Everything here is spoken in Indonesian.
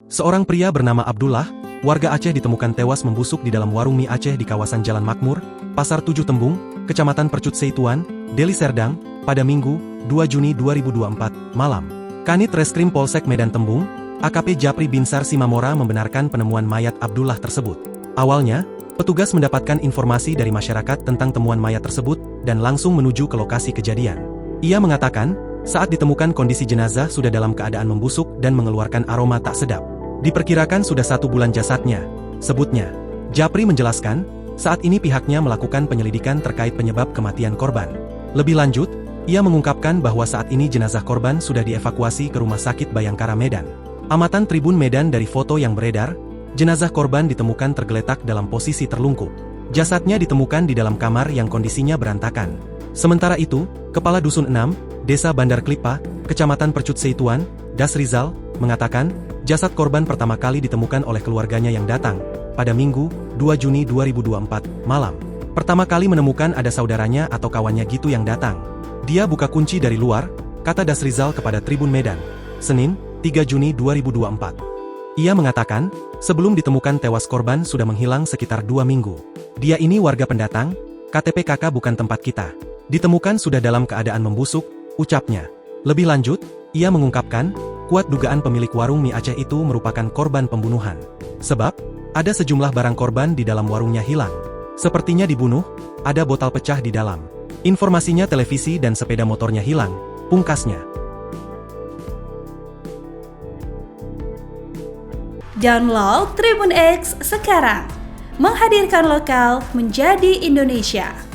Seorang pria bernama Abdullah, warga Aceh ditemukan tewas membusuk di dalam warung mie Aceh di kawasan Jalan Makmur, Pasar 7 Tembung, Kecamatan Percut Seituan, Deli Serdang, pada Minggu, 2 Juni 2024, malam. Kanit Reskrim Polsek Medan Tembung, AKP Japri Binsar Simamora membenarkan penemuan mayat Abdullah tersebut. Awalnya, petugas mendapatkan informasi dari masyarakat tentang temuan mayat tersebut dan langsung menuju ke lokasi kejadian. Ia mengatakan, saat ditemukan kondisi jenazah sudah dalam keadaan membusuk dan mengeluarkan aroma tak sedap. Diperkirakan sudah 1 bulan jasadnya, sebutnya. Japri menjelaskan, saat ini pihaknya melakukan penyelidikan terkait penyebab kematian korban. Lebih lanjut, ia mengungkapkan bahwa saat ini jenazah korban sudah dievakuasi ke Rumah Sakit Bayangkara Medan. Amatan Tribun Medan dari foto yang beredar, jenazah korban ditemukan tergeletak dalam posisi terlungkup. Jasadnya ditemukan di dalam kamar yang kondisinya berantakan. Sementara itu, Kepala Dusun 6, Desa Bandar Klipa, Kecamatan Percut Seituan, Das Rizal, mengatakan, jasad korban pertama kali ditemukan oleh keluarganya yang datang, pada Minggu, 2 Juni 2024, malam. Pertama kali menemukan ada saudaranya atau kawannya gitu yang datang. Dia buka kunci dari luar, kata Das Rizal kepada Tribun Medan, Senin, 3 Juni 2024. Ia mengatakan, sebelum ditemukan tewas korban sudah menghilang sekitar 2 minggu. Dia ini warga pendatang, KTP KK bukan tempat kita. Ditemukan sudah dalam keadaan membusuk, ucapnya. Lebih lanjut, ia mengungkapkan, kuat dugaan pemilik warung mie Aceh itu merupakan korban pembunuhan. Sebab, ada sejumlah barang korban di dalam warungnya hilang. Sepertinya dibunuh, ada botol pecah di dalam. Informasinya televisi dan sepeda motornya hilang, pungkasnya. Download Tribun X sekarang, menghadirkan lokal menjadi Indonesia.